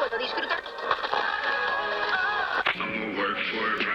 Work for it.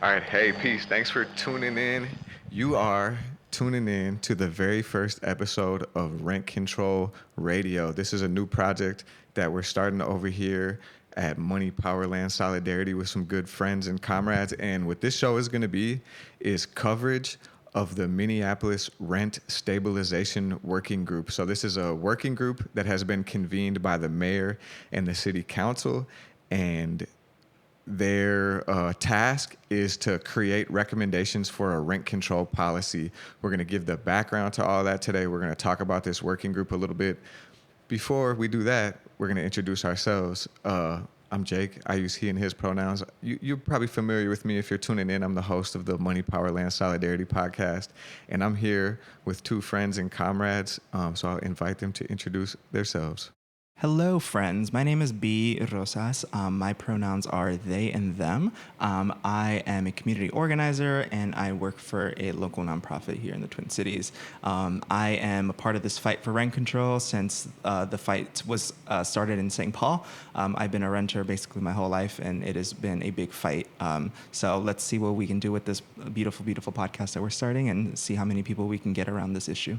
All right, hey, peace. Thanks for tuning in. You are tuning in to the very first episode of Rent Control Radio. This is a new project that we're starting over here at Money, Power, Land, Solidarity with some good friends and comrades. And what this show is going to be is coverage of the Minneapolis Rent Stabilization Working Group. So this is a working group that has been convened by the mayor and the city council, and their task is to create recommendations for a rent control policy. We're going to give the background to all that today. We're going to talk about this working group a little bit. Before we do that, we're going to introduce ourselves. I'm Jake. I use he and his pronouns. You're probably familiar with me if you're tuning in. I'm the host of the Money, Power, Land, Solidarity podcast, and I'm here with two friends and comrades, so I'll invite them to introduce themselves. Hello, friends. My name is B. Rosas. My pronouns are they and them. I am a community organizer, and I work for a local nonprofit here in the Twin Cities. I am a part of this fight for rent control since the fight was started in St. Paul. I've been a renter basically my whole life, and it has been a big fight. So let's see what we can do with this beautiful, beautiful podcast that we're starting and see how many people we can get around this issue.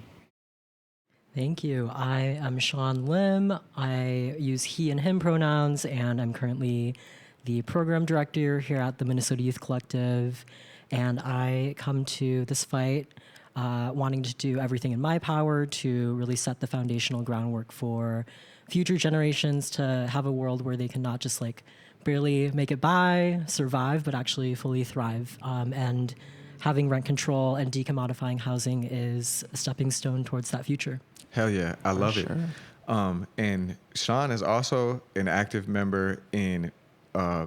Thank you. I am Sean Lim. I use he and him pronouns, and I'm currently the program director here at the Minnesota Youth Collective. And I come to this fight wanting to do everything in my power to really set the foundational groundwork for future generations to have a world where they can not just barely make it by, survive, but actually fully thrive. And having rent control and decommodifying housing is a stepping stone towards that future. Hell yeah, I love it. And Sean is also an active member in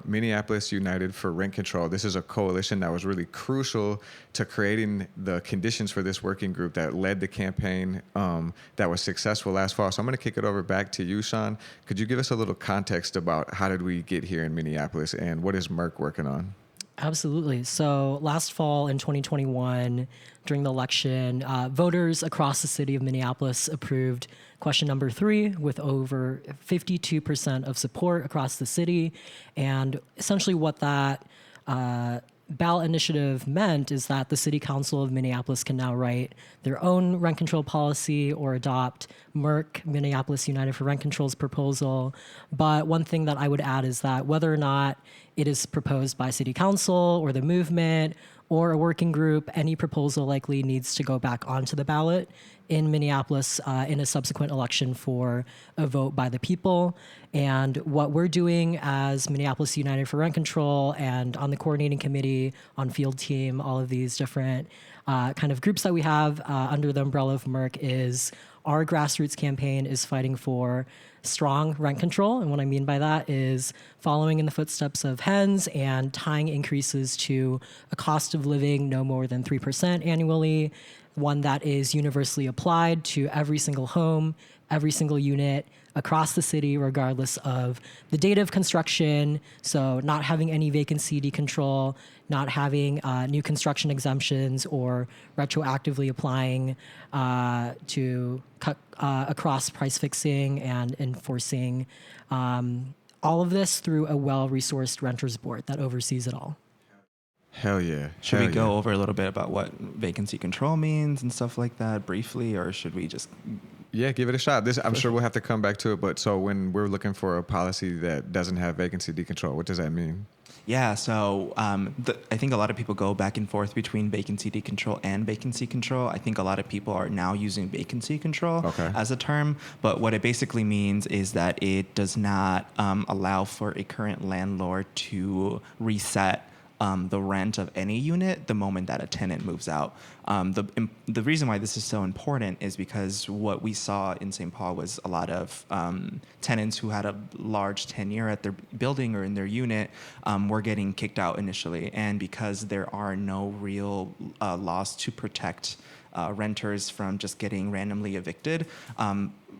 Minneapolis United for Rent Control. This is a coalition that was really crucial to creating the conditions for this working group that led the campaign that was successful last fall. So I'm going to kick it over back to you, Sean. Could you give us a little context about how did we get here in Minneapolis and what is Merck working on? Absolutely. So last fall in 2021, during the election, voters across the city of Minneapolis approved question number 3 with over 52% of support across the city. And essentially what that ballot initiative meant is that the City Council of Minneapolis can now write their own rent control policy or adopt Merck, Minneapolis United for Rent Control's proposal. But one thing that I would add is that whether or not it is proposed by City Council or the movement or a working group, any proposal likely needs to go back onto the ballot in Minneapolis in a subsequent election for a vote by the people. And what we're doing as Minneapolis United for Rent Control and on the coordinating committee, on field team, all of these different kind of groups that we have under the umbrella of Merck is our grassroots campaign is fighting for strong rent control. And what I mean by that is following in the footsteps of HENS and tying increases to a cost of living no more than 3% annually, one that is universally applied to every single home, every single unit across the city, regardless of the date of construction. So not having any vacancy decontrol, not having new construction exemptions or retroactively applying to cut across price fixing and enforcing all of this through a well-resourced renters board that oversees it all. Hell yeah. Should we go over a little bit about what vacancy control means and stuff like that briefly, or should we just Yeah, give it a shot. I'm sure we'll have to come back to it. But so when we're looking for a policy that doesn't have vacancy decontrol, what does that mean? Yeah, so I think a lot of people go back and forth between vacancy decontrol and vacancy control. I think a lot of people are now using vacancy control as a term, but what it basically means is that it does not allow for a current landlord to reset the rent of any unit the moment that a tenant moves out. The reason why this is so important is because what we saw in St. Paul was a lot of tenants who had a large tenure at their building or in their unit were getting kicked out initially. And because there are no real laws to protect renters from just getting randomly evicted,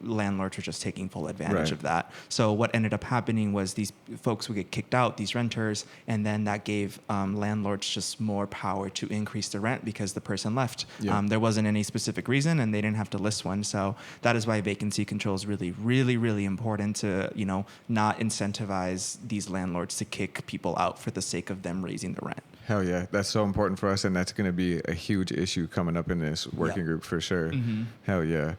landlords were just taking full advantage of that. So what ended up happening was these folks would get kicked out, these renters, and then that gave landlords just more power to increase the rent because the person left. There wasn't any specific reason, and they didn't have to list one. So that is why vacancy control is really, really, really important to, not incentivize these landlords to kick people out for the sake of them raising the rent. Hell yeah, that's so important for us, and that's going to be a huge issue coming up in this working group for sure. Hell yeah.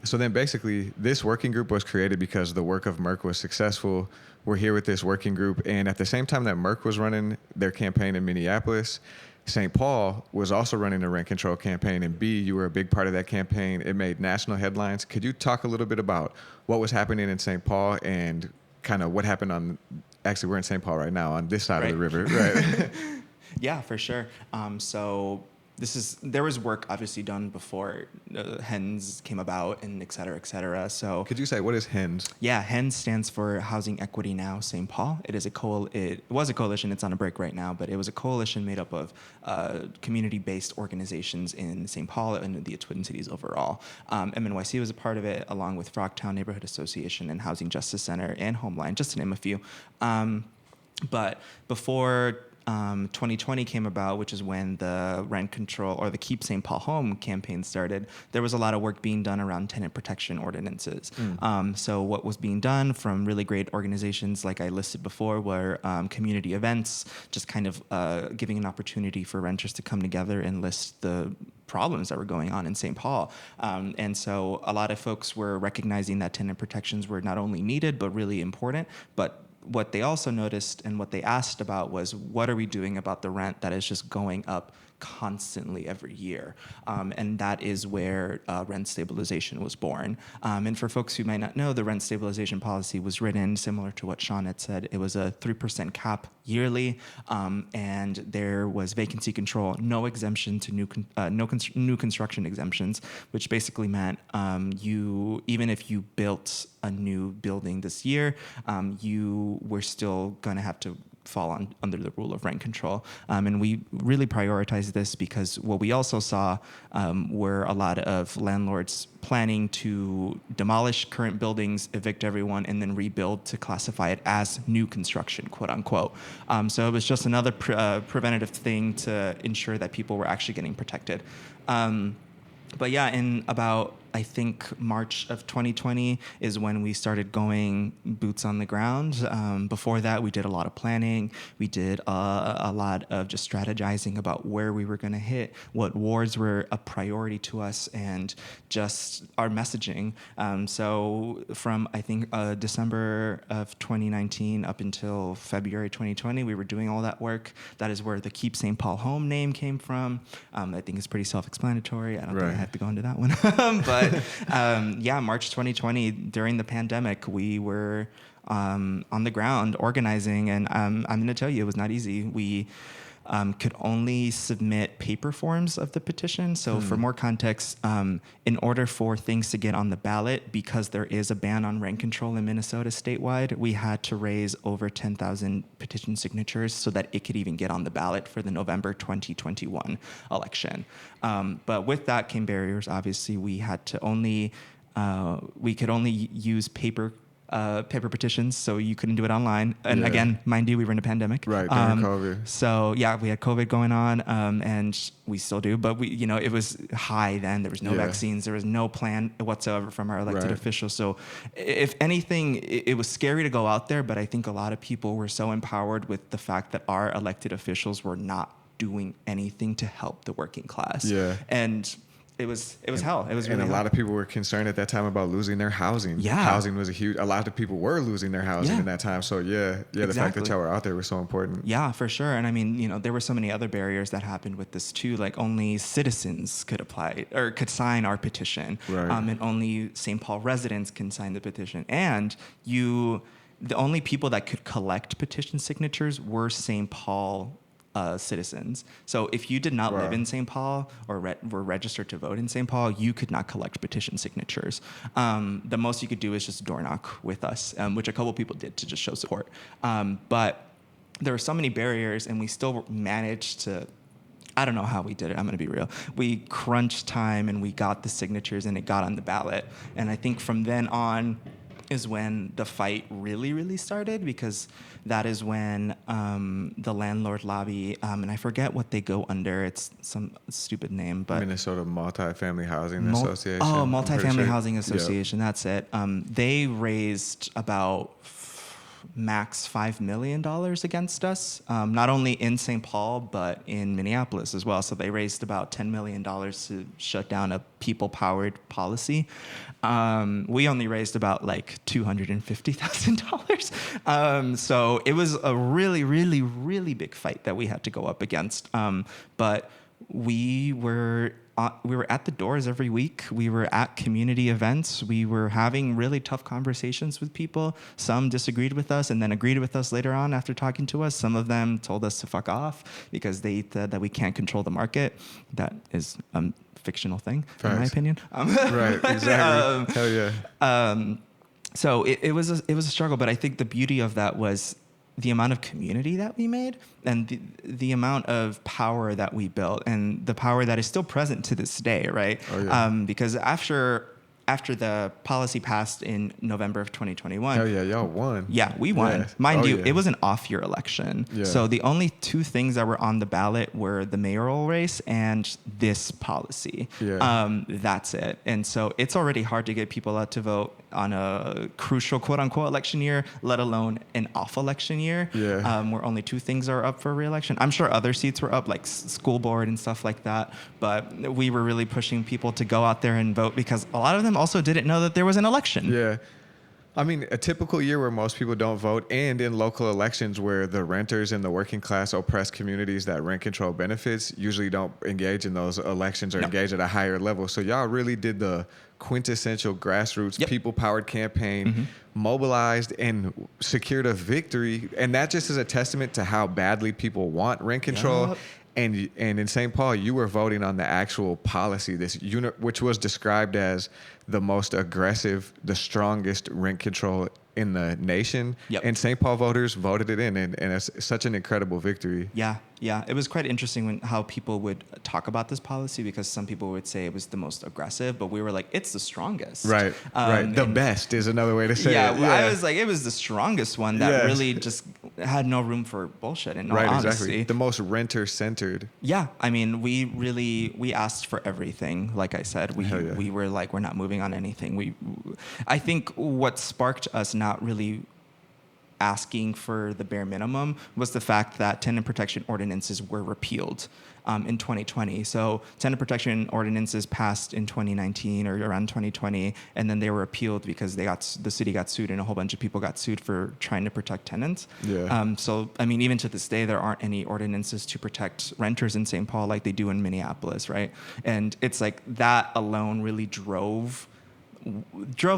So then basically this working group was created because the work of Merck was successful. We're here with this working group, and at the same time that Merck was running their campaign in Minneapolis, St. Paul was also running a rent control campaign, and B, you were a big part of that campaign. It made national headlines. Could you talk a little bit about what was happening in St. Paul and kind of what happened actually we're in St. Paul right now on this side of the river, right? Yeah, for sure. So there was work obviously done before HENS came about and et cetera, et cetera. So could you say, what is HENS? Yeah, HENS stands for Housing Equity Now St. Paul. It was a coalition. It's on a break right now, but it was a coalition made up of community-based organizations in St. Paul and the Twin Cities overall. MNYC was a part of it, along with Frogtown Neighborhood Association and Housing Justice Center and Homeline, just to name a few. But before 2020 came about, which is when the rent control or the Keep St. Paul Home campaign started, there was a lot of work being done around tenant protection ordinances. So what was being done from really great organizations like I listed before were community events, just kind of giving an opportunity for renters to come together and list the problems that were going on in St. Paul. And so a lot of folks were recognizing that tenant protections were not only needed, but really important. But what they also noticed and what they asked about was, what are we doing about the rent that is just going up constantly every year? And that is where rent stabilization was born. And for folks who might not know, the rent stabilization policy was written similar to what Sean had said. It was a 3% cap yearly, and there was vacancy control, no exemption to new construction exemptions, which basically meant even if you built a new building this year, you were still going to have to fall under the rule of rent control. And we really prioritized this because what we also saw were a lot of landlords planning to demolish current buildings, evict everyone, and then rebuild to classify it as new construction, quote unquote. So it was just another preventative thing to ensure that people were actually getting protected. But yeah, in about, I think, March of 2020 is when we started going boots on the ground. Before that, we did a lot of planning. We did a lot of just strategizing about where we were going to hit, what wards were a priority to us, and just our messaging. So from, I think, December of 2019 up until February 2020, we were doing all that work. That is where the Keep St. Paul Home name came from. I think it's pretty self-explanatory. I don't think I have to go into that one. But March 2020, during the pandemic, we were on the ground organizing, and I'm going to tell you, it was not easy. We could only submit paper forms of the petition. So for more context, in order for things to get on the ballot, because there is a ban on rent control in Minnesota statewide, we had to raise over 10,000 petition signatures so that it could even get on the ballot for the November 2021 election. But with that came barriers. Obviously, we could only use paper petitions, so you couldn't do it online. And again, mind you, we were in a pandemic. Right, during COVID. So yeah, we had COVID going on, and we still do, but it was high then. There was no vaccines. There was no plan whatsoever from our elected officials. So if anything, it was scary to go out there, but I think a lot of people were so empowered with the fact that our elected officials were not doing anything to help the working class. Yeah. And it was hell. It was really and a hell. lot of people were concerned at that time about losing their housing. Yeah. Housing was a lot of people were losing their housing Yeah. in that time. So the fact that Exactly. y'all were out there was so important. Yeah, for sure. And I mean, there were so many other barriers that happened with this too. Like only citizens could apply or could sign our petition. Right. And only St. Paul residents can sign the petition. And the only people that could collect petition signatures were St. Paul citizens. So if you did not live in St. Paul or were registered to vote in St. Paul, you could not collect petition signatures. The most you could do is just door knock with us, which a couple people did to just show support. But there were so many barriers, and we still managed to. I don't know how we did it. I'm going to be real. We crunched time, and we got the signatures, and it got on the ballot. And I think from then on is when the fight really, really started, because that is when the landlord lobby, and I forget what they go under. It's some stupid name, but Minnesota Multifamily Housing Association. Oh, I'm pretty Multifamily sure. Housing Association. Yep. That's it. They raised about max $5 million against us, not only in St. Paul, but in Minneapolis as well. So they raised about $10 million to shut down a people-powered policy. We only raised about like $250,000. So it was a really, really, really big fight that we had to go up against. But we were at the doors every week. We were at community events. We were having really tough conversations with people. Some disagreed with us and then agreed with us later on after talking to us. Some of them told us to fuck off because they said that we can't control the market. That is a fictional thing, in my opinion. Right, exactly. Hell yeah. So it was a struggle, but I think the beauty of that was the amount of community that we made and the amount of power that we built and the power that is still present to this day, right? Oh, yeah. Because after the policy passed in November of 2021. Hell yeah, y'all won. Yeah, we won. Yeah. Mind you, it was an off-year election. Yeah. So the only two things that were on the ballot were the mayoral race and this policy. Yeah. That's it. And so it's already hard to get people out to vote on a crucial quote-unquote election year, let alone an off-election year, where only two things are up for re-election. I'm sure other seats were up, like school board and stuff like that, but we were really pushing people to go out there and vote because a lot of them also didn't know that there was an election. Yeah. I mean, a typical year where most people don't vote, and in local elections where the renters and the working class oppressed communities that rent control benefits usually don't engage in those elections or engage at a higher level. So y'all really did the quintessential grassroots, people-powered campaign, mobilized and secured a victory. And that just is a testament to how badly people want rent control. Yep. And in St. Paul, you were voting on the actual policy, which was described as the most aggressive, the strongest rent control in the nation. Yep. And St. Paul voters voted it in, and it's such an incredible victory. Yeah. It was quite interesting how people would talk about this policy because some people would say it was the most aggressive, but we were like, it's the strongest. Right. The best is another way to say it. I was like, it was the strongest one that really just had no room for bullshit in all honesty. Exactly. The most renter-centered. Yeah. I mean, we asked for everything. Like I said, we were like, we're not moving on anything. I think what sparked us not really asking for the bare minimum was the fact that tenant protection ordinances were repealed in 2020. So tenant protection ordinances passed in 2019 or around 2020, and then they were repealed because the city got sued and a whole bunch of people got sued for trying to protect tenants. Yeah. So, I mean, even to this day, there aren't any ordinances to protect renters in St. Paul like they do in Minneapolis, right? And it's like that alone really drove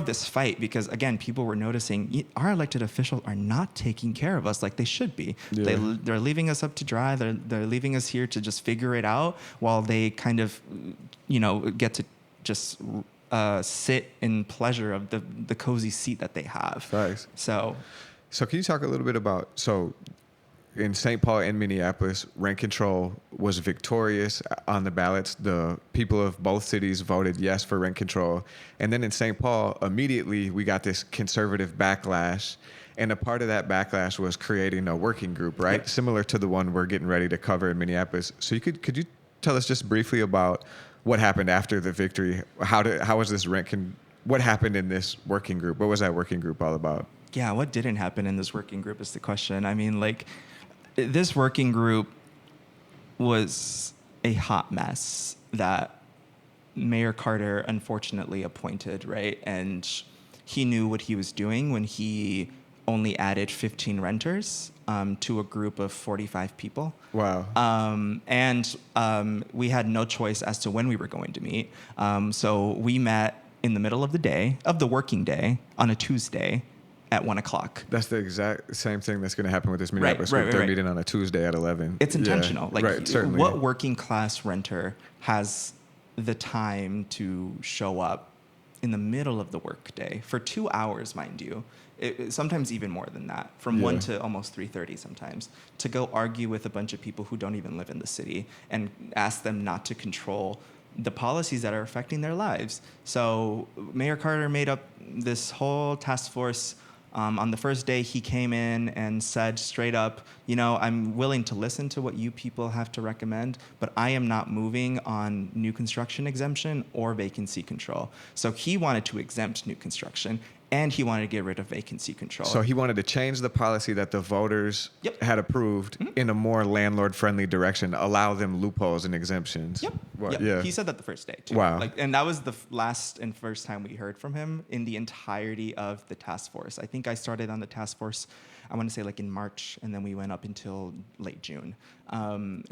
this fight because, again, people were noticing our elected officials are not taking care of us like they should be. Yeah. They're leaving us up to dry. They're leaving us here to just figure it out while they kind of, get to just sit in pleasure of the cozy seat that they have. Thanks. So can you talk a little bit about, in St. Paul and Minneapolis, rent control was victorious on the ballots. The people of both cities voted yes for rent control. And then in St. Paul, immediately we got this conservative backlash. And a part of that backlash was creating a working group, right? Yep. Similar to the one we're getting ready to cover in Minneapolis. So could you tell us just briefly about what happened after the victory? How was this what happened in this working group? What was that working group all about? Yeah, what didn't happen in this working group is the question. I mean, this working group was a hot mess that Mayor Carter unfortunately appointed, right? And he knew what he was doing when he only added 15 renters to a group of 45 people. Wow. And we had no choice as to when we were going to meet. So we met in the middle of the day, of the working day, on a Tuesday at 1 o'clock. That's the exact same thing that's going to happen with this Minneapolis group. right, They're right. meeting on a Tuesday at 11. It's intentional. Yeah, right, certainly. What working class renter has the time to show up in the middle of the workday for 2 hours, mind you? Sometimes even more than that, from 1 to almost 3:30 sometimes, to go argue with a bunch of people who don't even live in the city and ask them not to control the policies that are affecting their lives. So Mayor Carter made up this whole task force. On the first day, he came in and said straight up, I'm willing to listen to what you people have to recommend, but I am not moving on new construction exemption or vacancy control. So he wanted to exempt new construction, and he wanted to get rid of vacancy control. So he wanted to change the policy that the voters had approved in a more landlord-friendly direction, allow them loopholes and exemptions. Yeah. He said that the first day, too. Wow. And that was the last and first time we heard from him in the entirety of the task force. I think I started on the task force, I want to say in March, and then we went up until late June.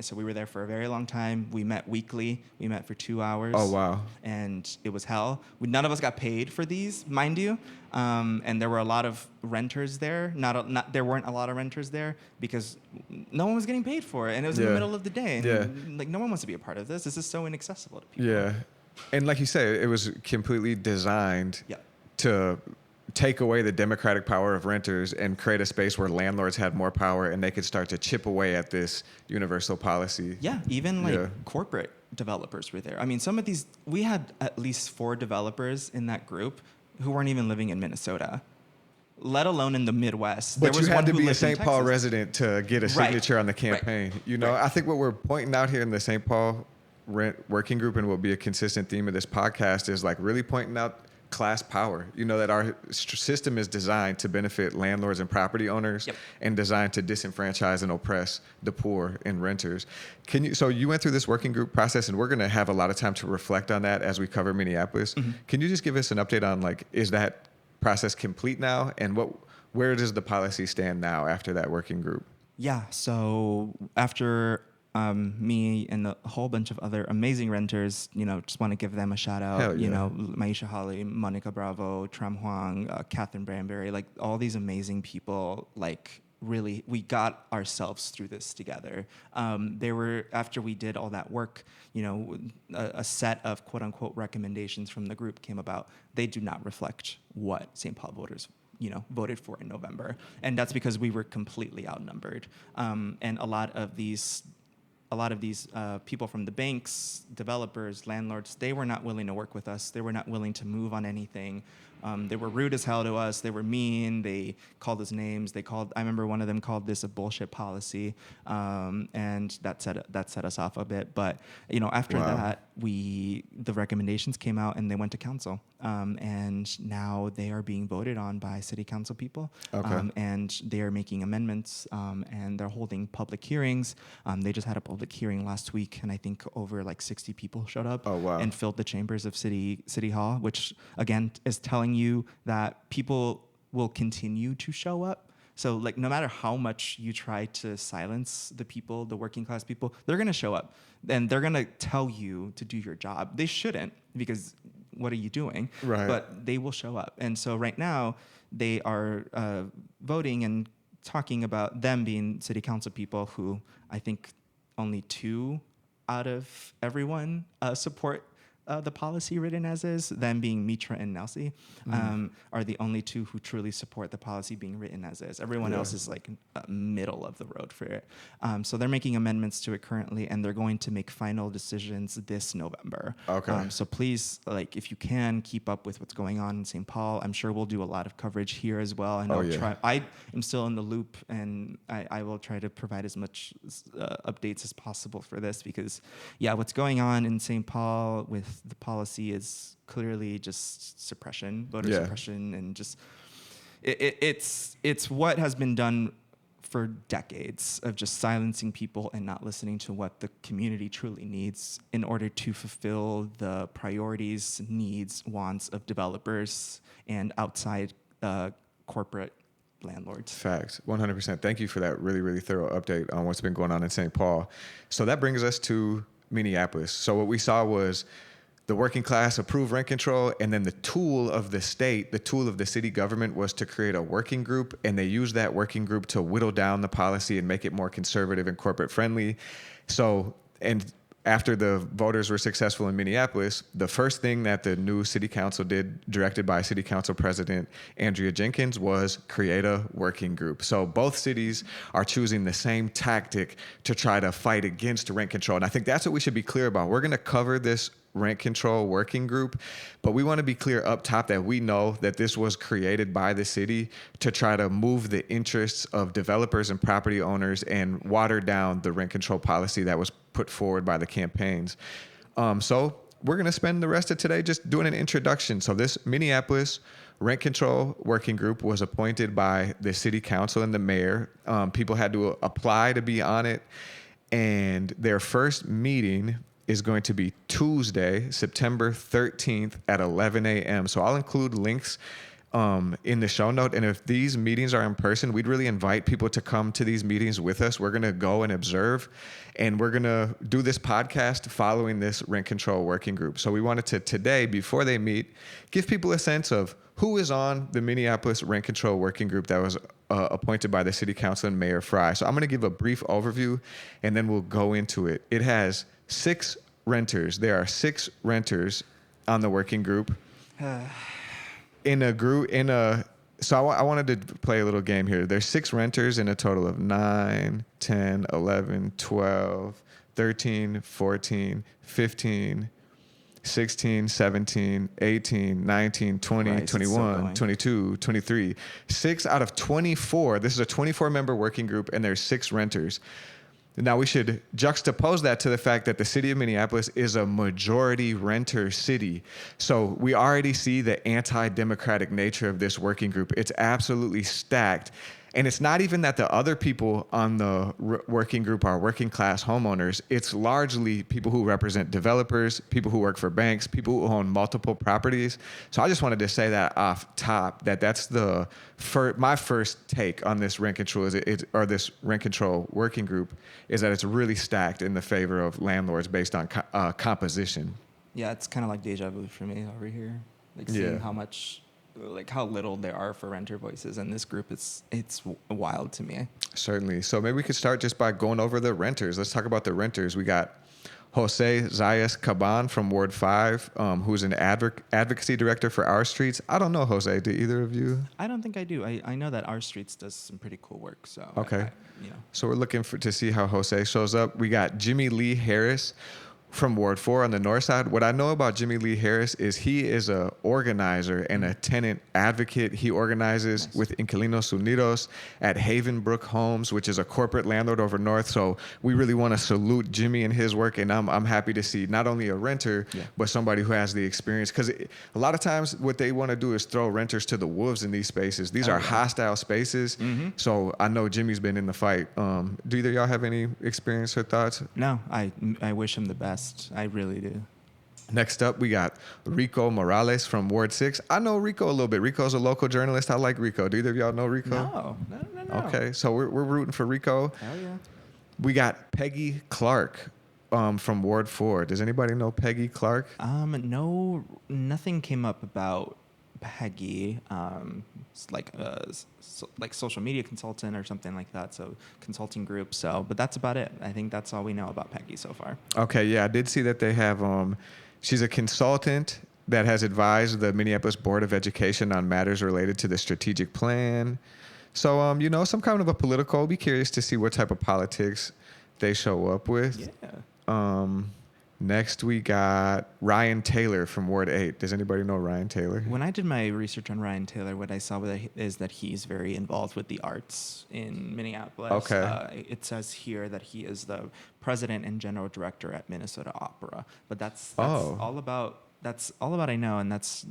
So we were there for a very long time. We met weekly. We met for 2 hours. Oh, wow. And it was hell. None of us got paid for these, mind you. And there were a lot of renters there. There weren't a lot of renters there because no one was getting paid for it, and it was in the middle of the day. And no one wants to be a part of this. This is so inaccessible to people. Yeah, and like you say, it was completely designed to take away the democratic power of renters and create a space where landlords had more power and they could start to chip away at this universal policy. Yeah, even corporate developers were there. I mean, some of these, we had at least 4 developers in that group who weren't even living in Minnesota, let alone in the Midwest. But there was you had one to who be a lived in St. Paul Texas. resident to get a signature on the campaign. I think what we're pointing out here in the St. Paul Rent Working Group, and will be a consistent theme of this podcast, is really pointing out class power. That our system is designed to benefit landlords and property owners, and designed to disenfranchise and oppress the poor and renters. So you went through this working group process, and we're going to have a lot of time to reflect on that as we cover Minneapolis. Mm-hmm. Can you just give us an update on is that process complete now, and where does the policy stand now after that working group? Yeah. So after me and a whole bunch of other amazing renters, just want to give them a shout out. Hell yeah. Maisha Holly, Monica Bravo, Tram Huang, Catherine Branberry, all these amazing people. Really, we got ourselves through this together. After we did all that work, a set of quote unquote recommendations from the group came about. They do not reflect what St. Paul voters voted for in November. And that's because we were completely outnumbered. And a lot of these people from the banks, developers, landlords, they were not willing to work with us. They were not willing to move on anything. They were rude as hell to us. They were mean. They called us names. I remember one of them called this a bullshit policy, and that set us off a bit. But after that, the recommendations came out and they went to council, and now they are being voted on by city council people. Okay. And they are making amendments, and they're holding public hearings. They just had a public hearing last week, and I think over 60 people showed up. Oh, wow. And filled the chambers of City Hall, which again is telling you that people will continue to show up. So no matter how much you try to silence the people, the working class people, they're going to show up, and they're going to tell you to do your job. They shouldn't, because what are you doing? Right. But they will show up. And so right now they are voting and talking about them being city council people who I think only 2 out of everyone support the policy written as is, them being Mitra and Nelsie, are the only 2 who truly support the policy being written as is. Everyone else is middle of the road for it. So they're making amendments to it currently, and they're going to make final decisions this November. Okay. So please, if you can, keep up with what's going on in St. Paul. I'm sure we'll do a lot of coverage here as well. And I am still in the loop, and I will try to provide as much updates as possible for this, because what's going on in St. Paul with the policy is clearly just suppression, voter suppression, and just it's what has been done for decades of just silencing people and not listening to what the community truly needs in order to fulfill the priorities, needs, wants of developers and outside corporate landlords. Facts, 100%. Thank you for that really, really thorough update on what's been going on in St. Paul. So that brings us to Minneapolis. So what we saw was the working class approved rent control, and then the tool of the state, the tool of the city government was to create a working group, and they used that working group to whittle down the policy and make it more conservative and corporate friendly. So, and after the voters were successful in Minneapolis, the first thing that the new city council did, directed by City Council President Andrea Jenkins, was create a working group. So both cities are choosing the same tactic to try to fight against rent control. And I think that's what we should be clear about. We're going to cover this rent control working group, but we want to be clear up top that we know that this was created by the city to try to move the interests of developers and property owners and water down the rent control policy that was put forward by the campaigns. So we're going to spend the rest of today just doing an introduction. So this Minneapolis Rent Control Working Group was appointed by the city council and the mayor. People had to apply to be on it, and their first meeting is going to be Tuesday, September 13th at 11 a.m. So I'll include links in the show note. And if these meetings are in person, we'd really invite people to come to these meetings with us. We're going to go and observe, and we're going to do this podcast following this rent control working group. So we wanted to today, before they meet, give people a sense of who is on the Minneapolis Rent Control Working Group that was appointed by the city council and Mayor Fry. So I'm going to give a brief overview, and then we'll go into it. It has 6 renters. There are 6 renters on the working group. So I wanted to play a little game here. There's 6 renters in a total of 9, 10, 11, 12, 13, 14, 15, 16, 17, 18, 19, 20, Christ, 21, 22, 23. 6 out of 24. This is a 24-member working group, and there's 6 renters. Now, we should juxtapose that to the fact that the city of Minneapolis is a majority renter city. So we already see the anti-democratic nature of this working group. It's absolutely stacked. And it's not even that the other people on the working group are working class homeowners. It's largely people who represent developers, people who work for banks, people who own multiple properties. So I just wanted to say that off top, that's my first take on this rent control or this rent control working group, is that it's really stacked in the favor of landlords based on composition. Yeah, it's kind of like deja vu for me over here. Like seeing how little there are for renter voices in this group. It's wild to me. Certainly. So maybe we could start just by going over the renters. Let's talk about the renters. We got Jose Zayas Caban from Ward 5, who's an advocacy director for Our Streets. I don't know Jose. Do either of you? I don't think I do. I know that Our Streets does some pretty cool work. So okay. So we're looking to see how Jose shows up. We got Jimmy Lee Harris from Ward 4 on the north side. What I know about Jimmy Lee Harris is he is a organizer and a tenant advocate. He organizes with Inquilinos Unidos at Havenbrook Homes, which is a corporate landlord over north. So we really want to salute Jimmy and his work, and I'm happy to see not only a renter, but somebody who has the experience. Because a lot of times what they want to do is throw renters to the wolves in these spaces. These are hostile spaces. Mm-hmm. So I know Jimmy's been in the fight. Do either of y'all have any experience or thoughts? No, I wish him the best. I really do. Next up, we got Rico Morales from Ward 6. I know Rico a little bit. Rico's a local journalist. I like Rico. Do either of y'all know Rico? No. Okay, so we're rooting for Rico. Hell yeah. We got Peggy Clark from Ward 4. Does anybody know Peggy Clark? No, nothing came up about Peggy. Like social media consultant or something like that. So consulting group. So, but that's about it. I think that's all we know about Peggy so far. Okay, yeah, I did see that they have. She's a consultant that has advised the Minneapolis Board of Education on matters related to the strategic plan. So, some kind of a political. I'll be curious to see what type of politics they show up with. Yeah. Next, we got Ryan Taylor from Ward 8. Does anybody know Ryan Taylor? When I did my research on Ryan Taylor, what I saw is that he's very involved with the arts in Minneapolis. Okay. It says here that he is the president and general director at Minnesota Opera. But that's all about I know, and that's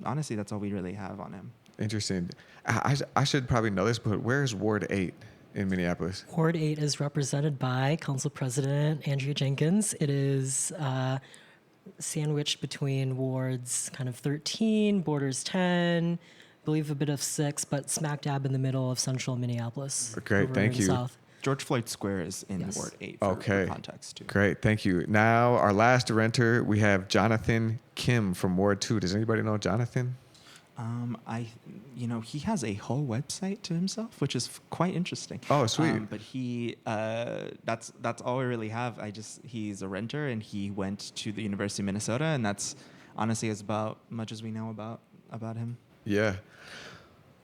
all we really have on him. Interesting. I should probably know this, but where is Ward 8? in Minneapolis? Ward 8 is represented by Council President Andrea Jenkins. It is sandwiched between wards kind of 13, borders 10, I believe a bit of 6, but smack dab in the middle of central Minneapolis. Great, over thank in you. South. George Floyd Square is in Yes. Ward 8 Okay. for context, too. Great, thank you. Now, our last renter, we have Jonathan Kim from Ward 2. Does anybody know Jonathan? He has a whole website to himself, which is quite interesting. Oh, sweet. But that's all we really have. He's a renter, and he went to the University of Minnesota, and that's honestly as about much as we know about him. Yeah.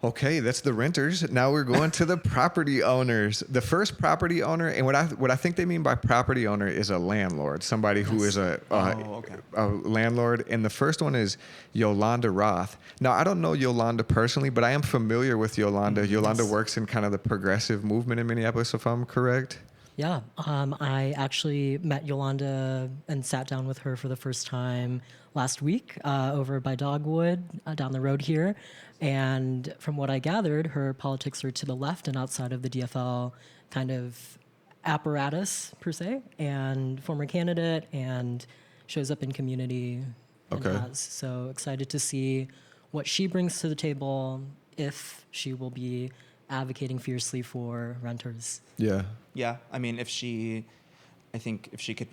Okay, that's the renters. Now we're going to the property owners. The first property owner, and what I think they mean by property owner is a landlord, somebody who is a landlord. And the first one is Yolanda Roth. Now, I don't know Yolanda personally, but I am familiar with Yolanda. Yolanda works in kind of the progressive movement in Minneapolis, if I'm correct. Yeah, I actually met Yolanda and sat down with her for the first time last week over by Dogwood down the road here. And from what I gathered, her politics are to the left and outside of the DFL kind of apparatus, per se, and former candidate, and shows up in community. And Okay. so excited to see what she brings to the table, if she will be advocating fiercely for renters. Yeah. Yeah, I mean, if she could,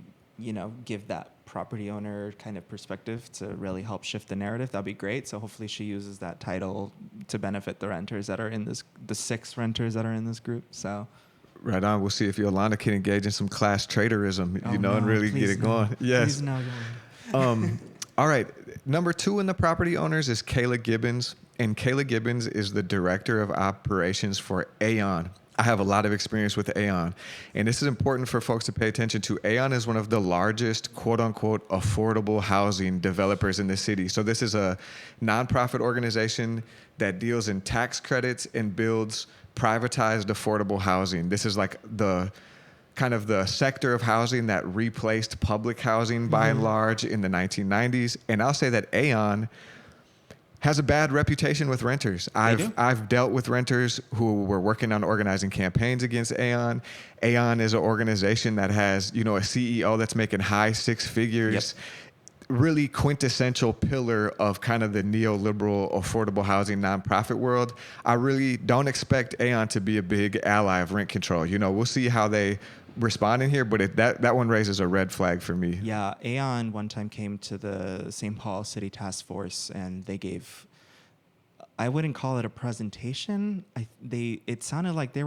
give that property owner kind of perspective to really help shift the narrative, that'd be great. So hopefully she uses that title to benefit the renters that are in the 6 renters that are in this group. So. Right on. We'll see if Yolanda can engage in some class traitorism, and really get it going. Yes. Please no, Yolanda. All right. Number 2 in the property owners is Kayla Gibbons. And Kayla Gibbons is the director of operations for Aon. I have a lot of experience with Aon. And this is important for folks to pay attention to. Aon is one of the largest, quote unquote, affordable housing developers in the city. So this is a nonprofit organization that deals in tax credits and builds privatized affordable housing. This is like the kind of the sector of housing that replaced public housing by and large in the 1990s. And I'll say that Aon has a bad reputation with renters. I've dealt with renters who were working on organizing campaigns against Aon. Aon is an organization that has, a CEO that's making high 6 figures. Yep. Really quintessential pillar of kind of the neoliberal affordable housing nonprofit world. I really don't expect Aon to be a big ally of rent control. We'll see how they respond in here, but that one raises a red flag for me. Yeah, Aon one time came to the St. Paul City Task Force, and they gave, I wouldn't call it a presentation. It sounded like they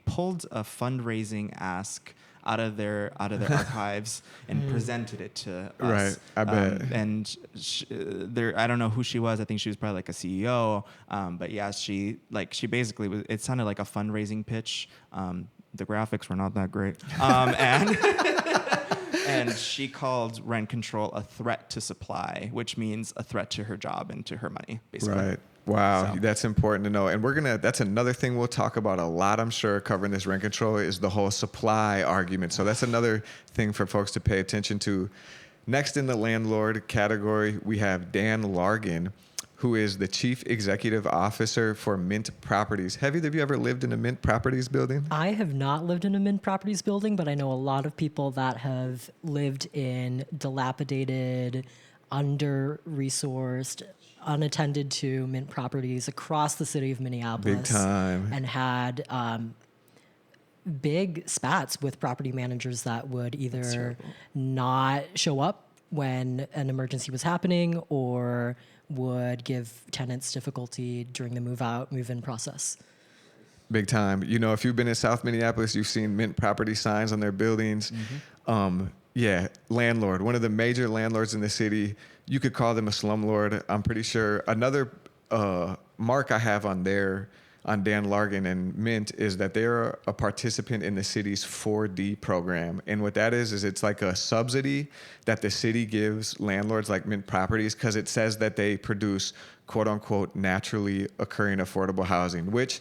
pulled a fundraising ask out of their archives and presented it to us. Right, I bet. And I don't know who she was. I think she was probably like a CEO. But yeah, she basically it sounded like a fundraising pitch. The graphics were not that great. And she called rent control a threat to supply, which means a threat to her job and to her money, basically. Right. Wow, So. That's important to know. And that's another thing we'll talk about a lot, I'm sure, covering this rent control is the whole supply argument. So that's another thing for folks to pay attention to. Next in the landlord category, we have Dan Largan, who is the Chief Executive Officer for Mint Properties. Have either of you ever lived in a Mint Properties building? I have not lived in a Mint Properties building, but I know a lot of people that have lived in dilapidated, under-resourced, unattended to Mint Properties across the city of Minneapolis. Big time. And had big spats with property managers that would either not show up when an emergency was happening or would give tenants difficulty during the move-in process. Big time. If you've been in South Minneapolis, you've seen Mint Property signs on their buildings. Landlord, one of the major landlords in the city. You could call them a slumlord. I'm pretty sure. Another mark I have on Dan Largan and Mint is that they're a participant in the city's 4D program. And what that is it's like a subsidy that the city gives landlords like Mint Properties because it says that they produce, quote unquote, naturally occurring affordable housing, which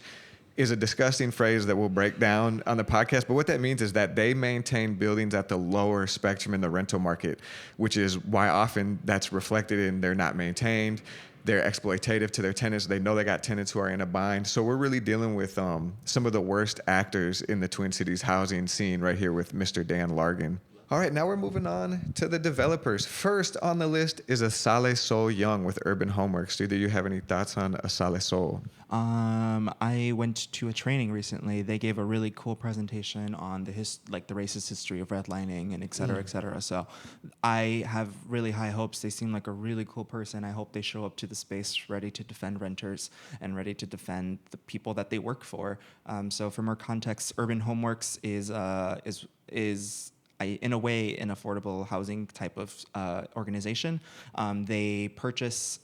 is a disgusting phrase that we'll break down on the podcast. But what that means is that they maintain buildings at the lower spectrum in the rental market, which is why often that's reflected in they're not maintained. they're exploitative to their tenants. They know they got tenants who are in a bind. So we're really dealing with some of the worst actors in the Twin Cities housing scene right here with Mr. Dan Largan. All right, now we're moving on to the developers. First on the list is Asale Sol Young with Urban Homeworks. Do either you have any thoughts on Asale Sol? I went to a training recently. They gave a really cool presentation on the racist history of redlining and et cetera, et cetera. So I have really high hopes. They seem like a really cool person. I hope they show up to the space ready to defend renters and ready to defend the people that they work for. So for more context, Urban Homeworks is in a way, an affordable housing type of organization. They purchase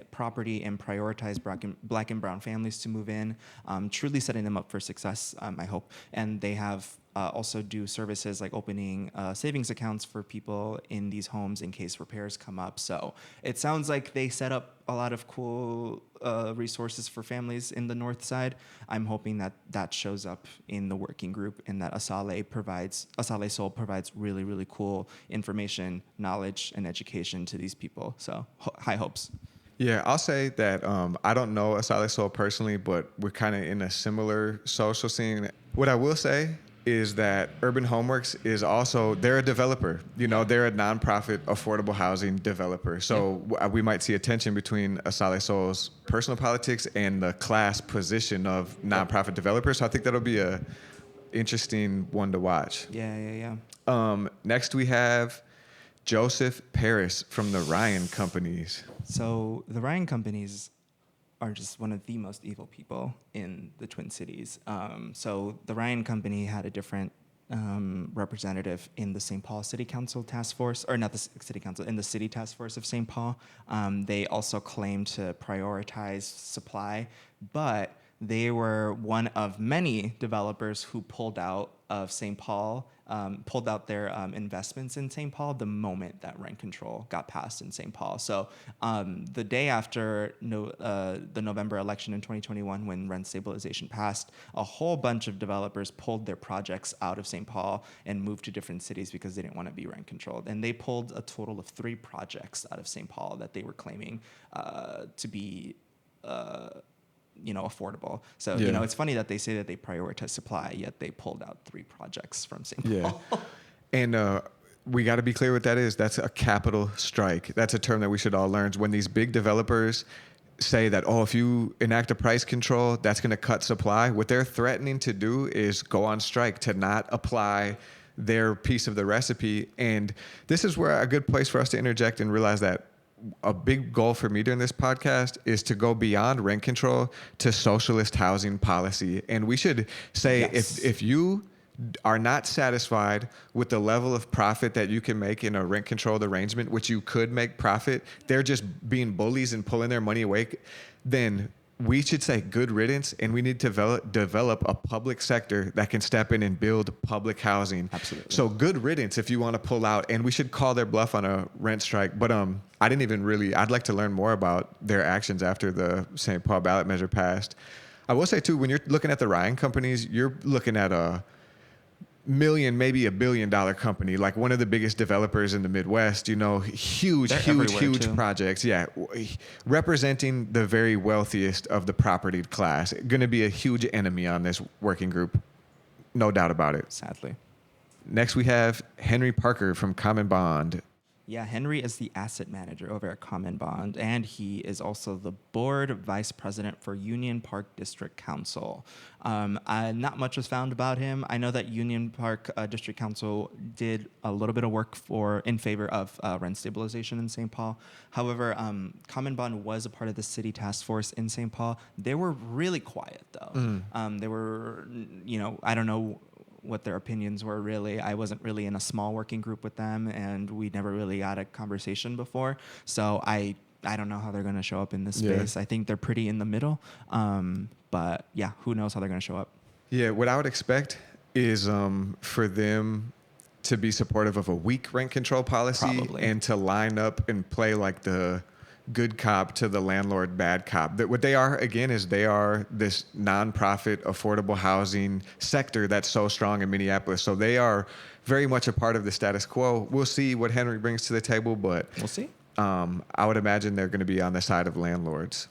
property and prioritize black and brown families to move in, truly setting them up for success, I hope. And they have also do services like opening savings accounts for people in these homes in case repairs come up. So it sounds like they set up a lot of cool resources for families in the north side. I'm hoping that shows up in the working group and that Asale Sol provides really, really cool information, knowledge, and education to these people. So high hopes. Yeah, I'll say that I don't know Asale Sol personally, but we're kind of in a similar social scene. What I will say is that Urban Homeworks is also, they're a developer. You know, they're a nonprofit affordable housing developer. So we might see a tension between Asale Sol's personal politics and the class position of nonprofit developers. So I think that'll be a interesting one to watch. Yeah. Next we have Joseph Paris from the Ryan Companies. So the Ryan Companies are just one of the most evil people in the Twin Cities. So the Ryan Company had a different representative in the St. Paul City Council Task Force, or not the City Council, in the City Task Force of St. Paul. They also claimed to prioritize supply, but they were one of many developers who pulled out of St. Paul, pulled out their investments in St. Paul the moment that rent control got passed in St. Paul. So the day after the November election in 2021, when rent stabilization passed, a whole bunch of developers pulled their projects out of St. Paul and moved to different cities because they didn't want to be rent controlled. And they pulled a total of 3 projects out of St. Paul that they were claiming to be affordable. So, it's funny that they say that they prioritize supply, yet they pulled out 3 projects from St. Paul. And we got to be clear what that is. That's a capital strike. That's a term that we should all learn. When these big developers say that, if you enact a price control, that's going to cut supply, what they're threatening to do is go on strike to not apply their piece of the recipe. And this is where a good place for us to interject and realize that a big goal for me during this podcast is to go beyond rent control to socialist housing policy. And we should say, if you are not satisfied with the level of profit that you can make in a rent controlled arrangement, which you could make profit, they're just being bullies and pulling their money away, then we should say good riddance, and we need to develop a public sector that can step in and build public housing. Absolutely. So good riddance if you want to pull out, and we should call their bluff on a rent strike. But I'd like to learn more about their actions after the St. Paul ballot measure passed. I will say too, when you're looking at the Ryan Companies, you're looking at a million, maybe $1 billion company, like one of the biggest developers in the Midwest, huge too. projects. Yeah. Representing the very wealthiest of the propertied class. Going to be a huge enemy on this working group. No doubt about it. Sadly. Next, we have Henry Parker from Common Bond. Yeah, Henry is the asset manager over at Common Bond, and he is also the board vice president for Union Park District Council. Not much was found about him. I know that Union Park District Council did a little bit of work in favor of rent stabilization in St. Paul. However, Common Bond was a part of the city task force in St. Paul. They were really quiet, though. They were, I don't know what their opinions were really. I wasn't really in a small working group with them, and we never really had a conversation before. So I don't know how they're going to show up in this space. I think they're pretty in the middle. But yeah, who knows how they're going to show up. Yeah, what I would expect is for them to be supportive of a weak rent control policy. Probably. And to line up and play like the good cop to the landlord bad cop. That what they are, again, is they are this nonprofit affordable housing sector that's so strong in Minneapolis. So they are very much a part of the status quo. We'll see what Henry brings to the table, but We'll see. I would imagine they're going to be on the side of landlords.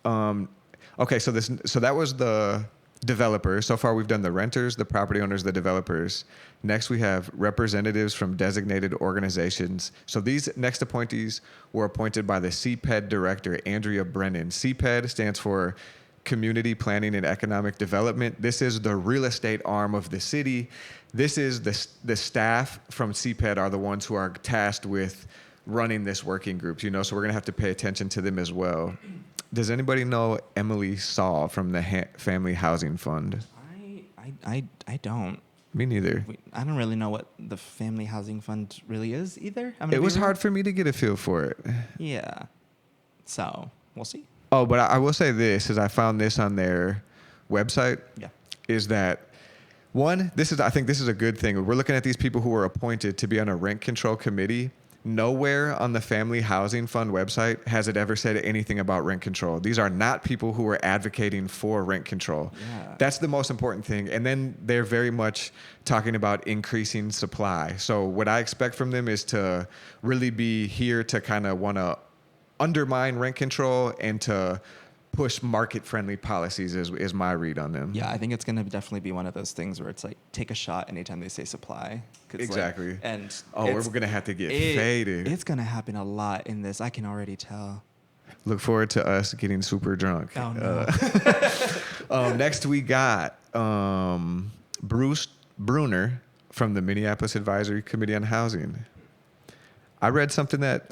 Okay, so that was the developers. So far, we've done the renters, the property owners, the developers. Next, we have representatives from designated organizations. So these next appointees were appointed by the CPED director, Andrea Brennan. CPED stands for Community Planning and Economic Development. This is the real estate arm of the city. This is the staff from CPED are the ones who are tasked with running this working group, so we're going to have to pay attention to them as well. Does anybody know Emily Saul from the Family Housing Fund? I don't. Me neither. I don't really know what the Family Housing Fund really is either. It was hard for me to get a feel for it. Yeah. So we'll see. Oh, but I will say this, is I found this on their website. Yeah. Is that one, I think this is a good thing. We're looking at these people who were appointed to be on a rent control committee. Nowhere on the Family Housing Fund website has it ever said anything about rent control. These are not people who are advocating for rent control. Yeah. That's the most important thing. And then they're very much talking about increasing supply. So what I expect from them is to really be here to kind of want to undermine rent control and to push market-friendly policies is my read on them. Yeah, I think it's going to definitely be one of those things where it's like, take a shot anytime they say supply. Exactly. Like, and we're going to have to get faded. It's going to happen a lot in this. I can already tell. Look forward to us getting super drunk. Oh, no. Next, we got Bruce Bruner from the Minneapolis Advisory Committee on Housing. I read something that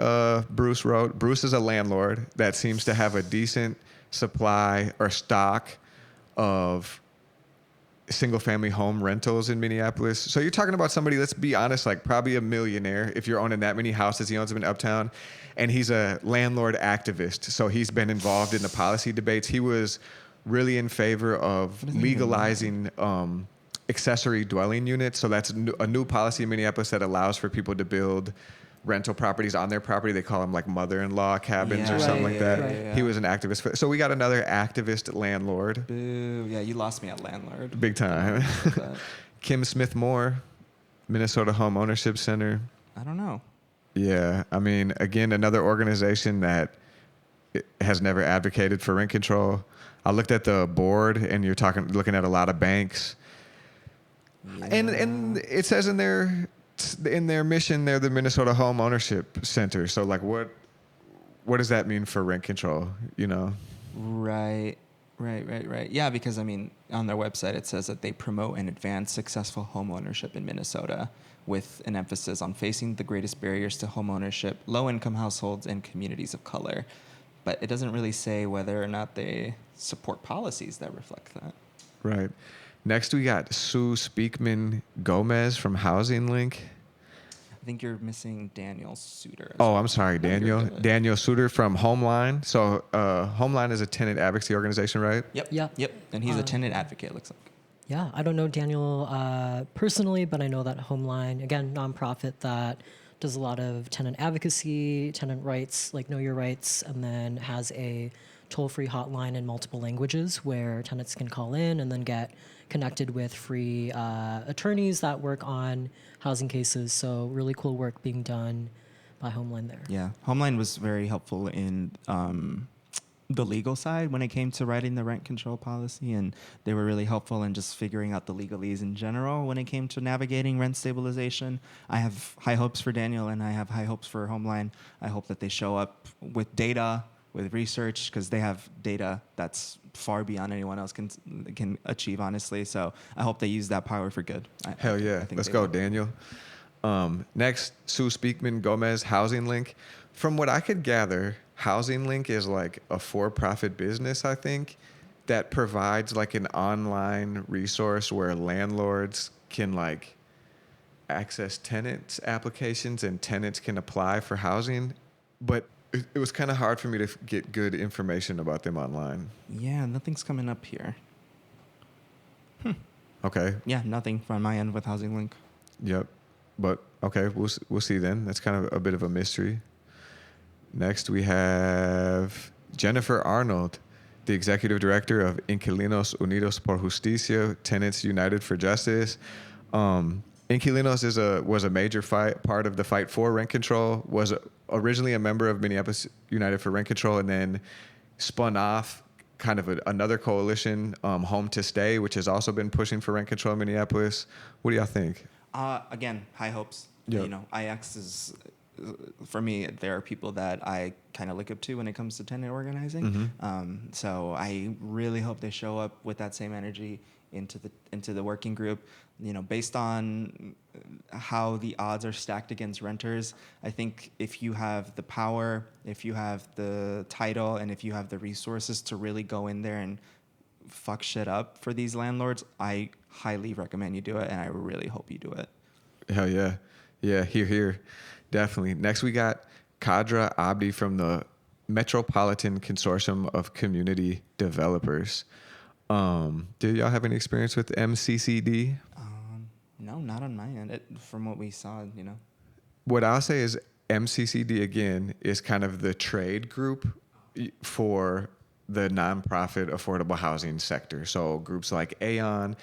Bruce wrote. Bruce is a landlord that seems to have a decent supply or stock of single-family home rentals in Minneapolis. So you're talking about somebody, let's be honest, like probably a millionaire if you're owning that many houses. He owns them in Uptown, and he's a landlord activist. So he's been involved in the policy debates. He was really in favor of legalizing accessory dwelling units. So that's a new policy in Minneapolis that allows for people to build rental properties on their property. They call them like mother-in-law cabins or something like that. Right. He was an activist. So we got another activist landlord. Boo. Yeah, you lost me at landlord. Big time. Kim Smith Moore, Minnesota Home Ownership Center. I don't know. Yeah. I mean, again, another organization that has never advocated for rent control. I looked at the board, and you're looking at a lot of banks. Yeah. And it says in their mission, they're the Minnesota Home Ownership Center. So, like, what does that mean for rent control? Right. Yeah, because I mean, on their website it says that they promote and advance successful home ownership in Minnesota, with an emphasis on facing the greatest barriers to home ownership, low-income households, and communities of color. But it doesn't really say whether or not they support policies that reflect that. Right. Next, we got Sue Speakman Gomez from Housing Link. I think you're missing Daniel Suter. Oh, I'm sorry, Daniel. Daniel Suter from Homeline. So Homeline is a tenant advocacy organization, right? Yep. And he's a tenant advocate, looks like. Yeah, I don't know Daniel personally, but I know that Homeline, again, nonprofit that does a lot of tenant advocacy, tenant rights, like know your rights, and then has a toll-free hotline in multiple languages where tenants can call in and then get connected with free attorneys that work on housing cases. So really cool work being done by Homeline there. Yeah, Homeline was very helpful in the legal side when it came to writing the rent control policy, and they were really helpful in just figuring out the legalese in general when it came to navigating rent stabilization. I have high hopes for Daniel, and I have high hopes for Homeline. I hope that they show up with data, with research, because they have data that's far beyond anyone else can achieve, honestly. So I hope they use that power for good. Hell yeah. Let's go, Daniel. Next, Sue Speakman Gomez, Housing Link. From what I could gather, Housing Link is like a for-profit business, I think, that provides like an online resource where landlords can like access tenants' applications and tenants can apply for housing. But it was kind of hard for me to get good information about them online. Yeah, nothing's coming up here. Okay. Yeah, nothing from my end with Housing Link. Yep. But okay, we'll see then. That's kind of a bit of a mystery. Next, we have Jennifer Arnold, the executive director of Inquilinos Unidos por Justicia, Tenants United for Justice. Inquilinos was a major part of the fight for rent control. Was originally a member of Minneapolis United for Rent Control, and then spun off kind of another coalition, Home to Stay, which has also been pushing for rent control in Minneapolis. What do y'all think? Again, high hopes. Yep. You know, IX is, for me, there are people that I kind of look up to when it comes to tenant organizing. So I really hope they show up with that same energy into the working group. You know, based on how the odds are stacked against renters, I think if you have the power, if you have the title, and if you have the resources to really go in there and fuck shit up for these landlords, I highly recommend you do it, and I really hope you do it. Hell yeah. Yeah, here. Definitely. Next, we got Kadra Abdi from the Metropolitan Consortium of Community Developers. Did y'all have any experience with MCCD? No, not on my end. From what we saw, you know. What I'll say is MCCD, again, is kind of the trade group for the nonprofit affordable housing sector. So groups like Aon,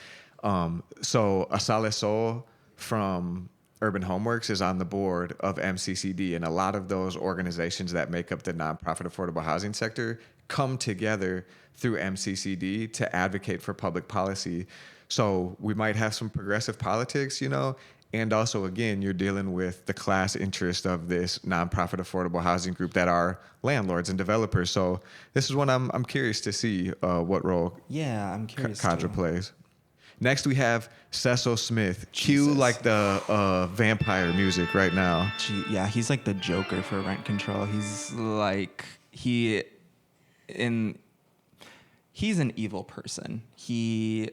so Asale Sol from Urban Homeworks is on the board of MCCD, and a lot of those organizations that make up the nonprofit affordable housing sector come together through MCCD to advocate for public policy. So we might have some progressive politics, you know, and also, again, you're dealing with the class interest of this nonprofit affordable housing group that are landlords and developers. So this is one I'm curious to see what role I'm curious Kadra plays. Next, we have Cecil Smith. Cue like the vampire music right now. He's like the Joker for rent control. He's like he's an evil person. He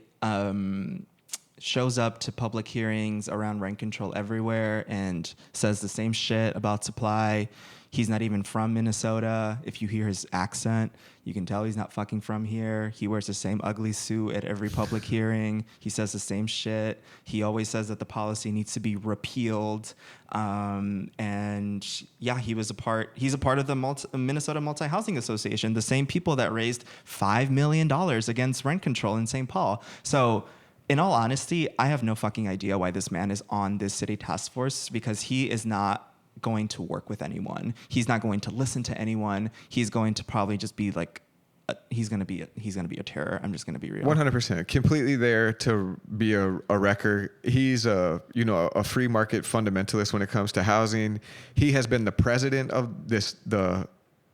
shows up to public hearings around rent control everywhere and says the same shit about supply. He's not even from Minnesota. If you hear his accent, you can tell he's not fucking from here. He wears the same ugly suit at every public hearing. He says the same shit. He always says that the policy needs to be repealed. He's a part of the Minnesota Multi-Housing Association, the same people that raised $5 million against rent control in St. Paul. So in all honesty, I have no fucking idea why this man is on this city task force, because he is not going to work with anyone. He's not going to listen to anyone. He's going to probably just be like, he's gonna be a terror. I'm just gonna be real. 100%, completely there to be a wrecker. He's a free market fundamentalist when it comes to housing. He has been the president of the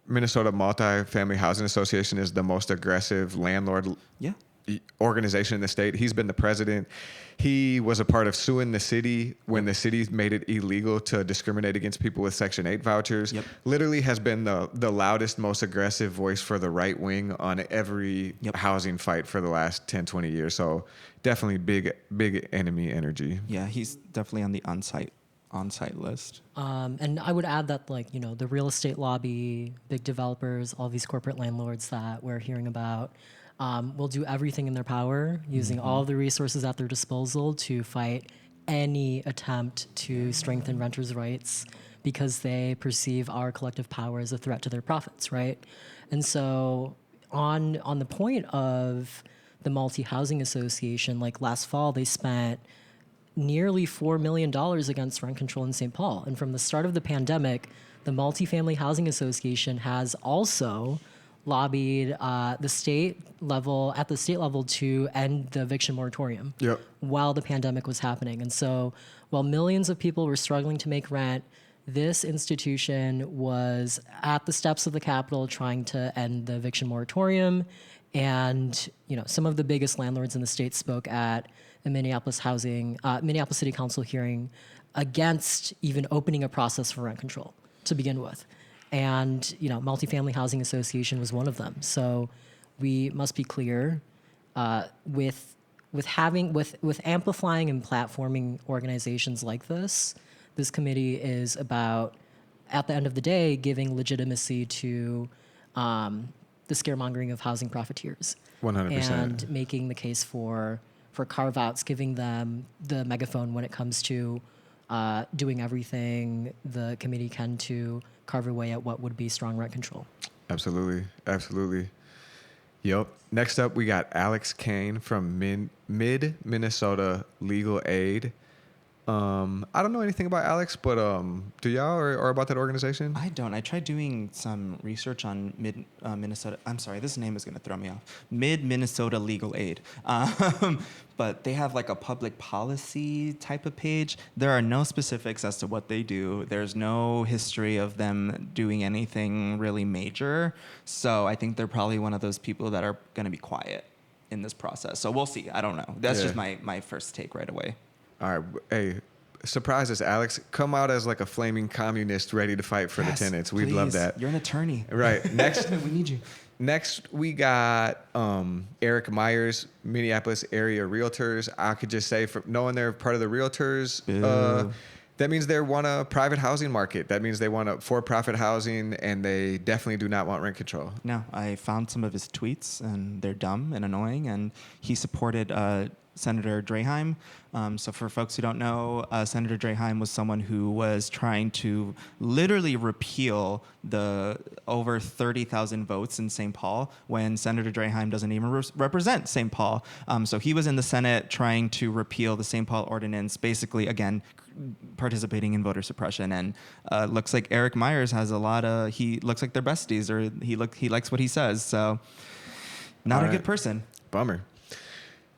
Minnesota Multi-Family Housing Association, is the most aggressive landlord organization in the state. He's been the president. He was a part of suing the city when the city made it illegal to discriminate against people with Section 8 vouchers. Literally has been the loudest, most aggressive voice for the right wing on every housing fight for the last 10, 20 years. So definitely big enemy energy. Yeah, he's definitely on the on-site list. And I would add that, like, the real estate lobby, big developers, all these corporate landlords that we're hearing about, will do everything in their power, using all the resources at their disposal to fight any attempt to strengthen renters' rights, because they perceive our collective power as a threat to their profits, right? And so on the point of the Multi-Housing Association, like last fall, they spent nearly $4 million against rent control in St. Paul. And from the start of the pandemic, the Multifamily Housing Association has also lobbied at the state level to end the eviction moratorium while the pandemic was happening. And so while millions of people were struggling to make rent, this institution was at the steps of the Capitol trying to end the eviction moratorium. And some of the biggest landlords in the state spoke at a Minneapolis City Council hearing against even opening a process for rent control to begin with. And Multifamily Housing Association was one of them. So we must be clear with amplifying and platforming organizations like this. This committee is about, at the end of the day, giving legitimacy to the scaremongering of housing profiteers. 100%. And making the case for carve-outs, giving them the megaphone when it comes to doing everything the committee can to carve away at what would be strong rent control. Absolutely. Yep. Next up, we got Alex Kane from Mid Minnesota Legal Aid. I don't know anything about Alex, but do y'all or about that organization? I don't. I tried doing some research on Minnesota. I'm sorry, this name is going to throw me off. Minnesota Legal Aid. But they have like a public policy type of page. There are no specifics as to what they do. There's no history of them doing anything really major. So I think they're probably one of those people that are going to be quiet in this process. So we'll see. I don't know. That's just my first take right away. All right. Hey, surprise us, Alex. Come out as like a flaming communist ready to fight for the tenants. We'd love that. You're an attorney. Right. Next, we need you. Next, we got Eric Myers, Minneapolis area realtors. I could just say, from knowing they're part of the realtors, that means they want a private housing market. That means they want a for-profit housing, and they definitely do not want rent control. No, I found some of his tweets, and they're dumb and annoying, and he supported Senator Draheim. So for folks who don't know, Senator Draheim was someone who was trying to literally repeal the over 30,000 votes in St. Paul when Senator Draheim doesn't even represent St. Paul. So he was in the Senate trying to repeal the St. Paul ordinance, basically, again, participating in voter suppression. And looks like Eric Myers has he looks like they're besties, or he likes what he says. So not a good person. Bummer.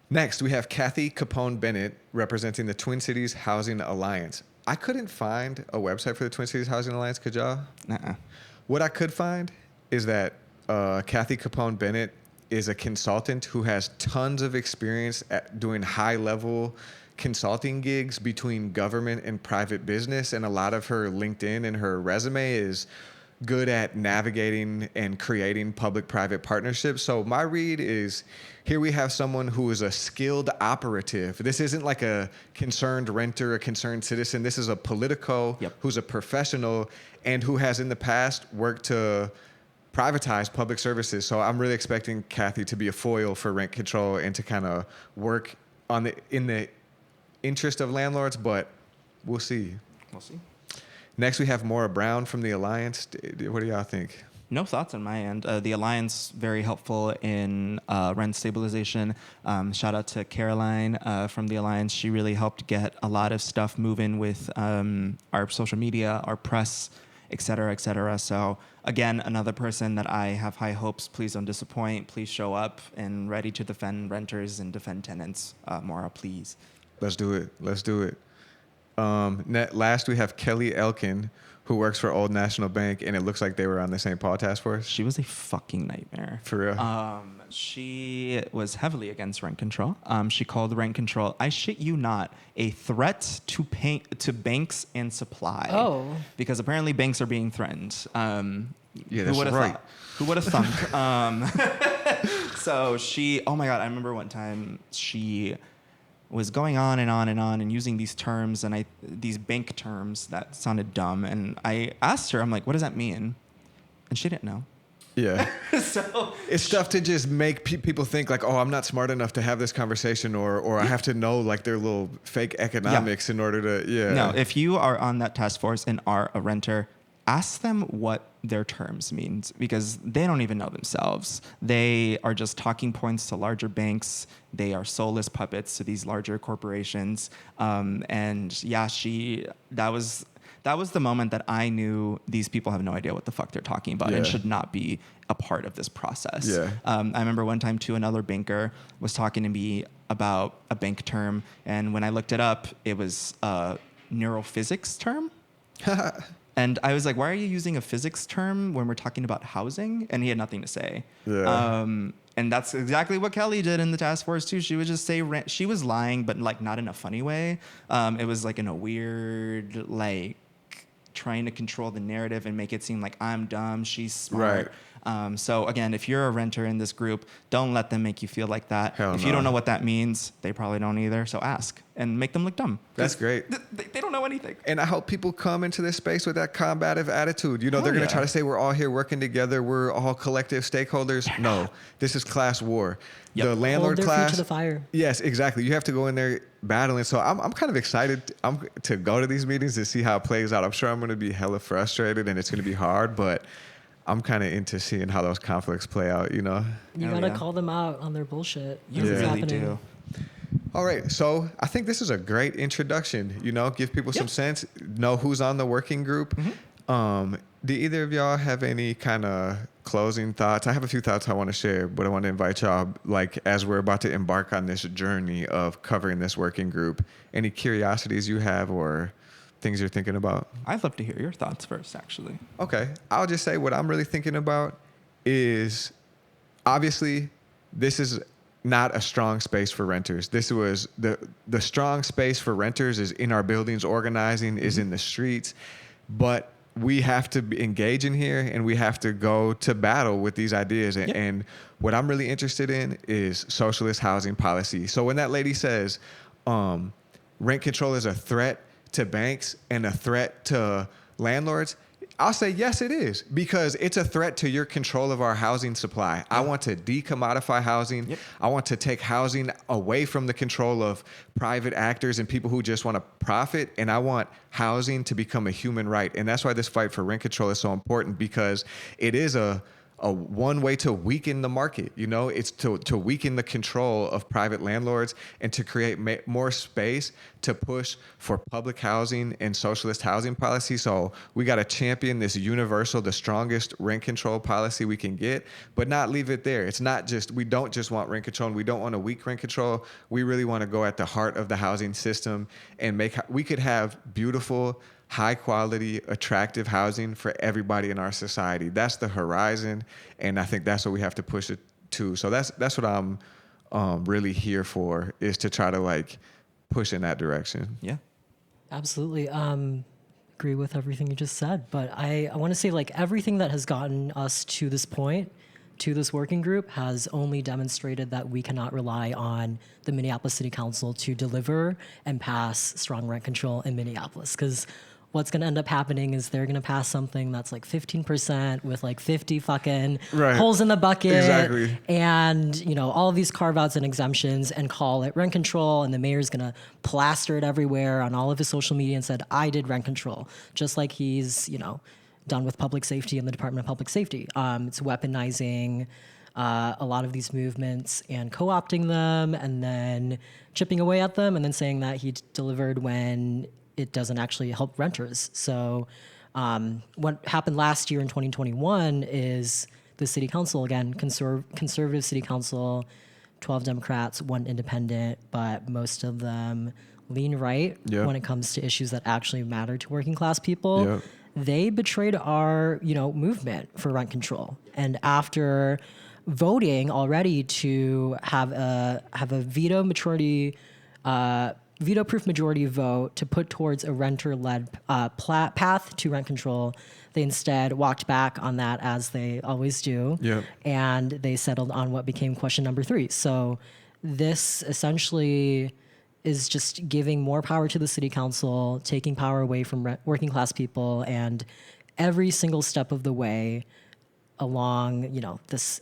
Next, we have Kathy Capone-Bennett representing the Twin Cities Housing Alliance. I couldn't find a website for the Twin Cities Housing Alliance. Could y'all? Uh-uh. What I could find is that Kathy Capone-Bennett is a consultant who has tons of experience at doing high-level consulting gigs between government and private business, and a lot of her LinkedIn and her resume is good at navigating and creating public-private partnerships. So my read is, here we have someone who is a skilled operative. This isn't like a concerned renter, a concerned citizen. This is a politico who's a professional and who has in the past worked to privatize public services. So I'm really expecting Kathy to be a foil for rent control and to kind of work in the interest of landlords, but we'll see. We'll see. Next, we have Maura Brown from the Alliance. What do y'all think? No thoughts on my end. The Alliance, very helpful in rent stabilization. Shout out to Caroline from the Alliance. She really helped get a lot of stuff moving with our social media, our press, et cetera, et cetera. So again, another person that I have high hopes. Please don't disappoint. Please show up and ready to defend renters and defend tenants. Maura, please. Let's do it. Let's do it. Last, we have Kelly Elkin, who works for Old National Bank, and it looks like they were on the St. Paul task force. She was a fucking nightmare. For real? She was heavily against rent control. She called rent control, I shit you not, a threat to banks and supply. Oh. Because apparently banks are being threatened. Yeah, that's right. Who would have thunk? So oh my God, I remember one time she was going on and on and on and using these terms and these bank terms that sounded dumb. And I asked her, I'm like, what does that mean? And she didn't know. Yeah. So it's stuff to just make people think like, oh, I'm not smart enough to have this conversation, or I have to know like their little fake economics in order to, No, if you are on that task force and are a renter, ask them what their terms means, because they don't even know themselves. They are just talking points to larger banks. They are soulless puppets to these larger corporations. And yeah, that was the moment that I knew these people have no idea what the fuck they're talking about and should not be a part of this process. Yeah. I remember one time too, another banker was talking to me about a bank term, and when I looked it up, it was a neurophysics term. And I was like, why are you using a physics term when we're talking about housing? And he had nothing to say. Yeah. And that's exactly what Kelly did in the task force too. She would just say she was lying, but like not in a funny way. It was like in a weird, like trying to control the narrative and make it seem like I'm dumb, she's smart. Right. So again, if you're a renter in this group, don't let them make you feel like that. Hell if no. you don't know what that means, they probably don't either. So ask and make them look dumb. That's great. They don't know anything. And I hope people come into this space with that combative attitude. You know, they're going to try to say we're all here working together. We're all collective stakeholders. No, this is class war. Yep. The landlord Hold their feet class. to the fire. Yes, exactly. You have to go in there battling. So I'm kind of excited to go to these meetings to see how it plays out. I'm sure I'm going to be hella frustrated and it's going to be hard, but I'm kind of into seeing how those conflicts play out, you know? You Hell gotta yeah. call them out on their bullshit. You This is really happening. do. All right, so I think this is a great introduction. Give people some sense, know who's on the working group. Do either of y'all have any kind of closing thoughts? I have a few thoughts I want to share, but I want to invite y'all, like, as we're about to embark on this journey of covering this working group, any curiosities you have or things you're thinking about? I'd love to hear your thoughts first, actually. Okay, I'll just say what I'm really thinking about is obviously this is not a strong space for renters. This was the strong space for renters is in our buildings, organizing is in the streets, but we have to engage in here and we have to go to battle with these ideas. And what I'm really interested in is socialist housing policy. So when that lady says rent control is a threat to banks and a threat to landlords, I'll say, yes, it is, because it's a threat to your control of our housing supply. I want to decommodify housing. I want to take housing away from the control of private actors and people who just want to profit. And I want housing to become a human right. And that's why this fight for rent control is so important, because it is a one way to weaken the market. It's to weaken the control of private landlords and to create more space to push for public housing and socialist housing policy. So we got to champion this universal, the strongest rent control policy we can get, but not leave it there. It's not just, we don't just want rent control and we don't want a weak rent control. We really want to go at the heart of the housing system and we could have beautiful, high quality, attractive housing for everybody in our society. That's the horizon, and I think that's what we have to push it to. So that's what I'm really here for, is to try to push in that direction. Yeah. Absolutely. Agree with everything you just said, but I want to say everything that has gotten us to this point, to this working group, has only demonstrated that we cannot rely on the Minneapolis City Council to deliver and pass strong rent control in Minneapolis, because what's going to end up happening is they're going to pass something that's 15% with 50 fucking holes in the bucket. Exactly. And, all of these carve outs and exemptions and call it rent control. And the mayor's going to plaster it everywhere on all of his social media and said, I did rent control, just like he's, done with public safety and the Department of Public Safety. It's weaponizing a lot of these movements and co-opting them and then chipping away at them and then saying that he delivered when it doesn't actually help renters. So what happened last year in 2021 is the city council, again, conservative city council, 12 Democrats, 1 independent, but most of them lean right when it comes to issues that actually matter to working class people. They betrayed our, movement for rent control. And after voting already to have a veto-proof majority vote to put towards a renter-led path to rent control, they instead walked back on that, as they always do, and they settled on what became question number 3. So this essentially is just giving more power to the city council, taking power away from working class people, and every single step of the way along, this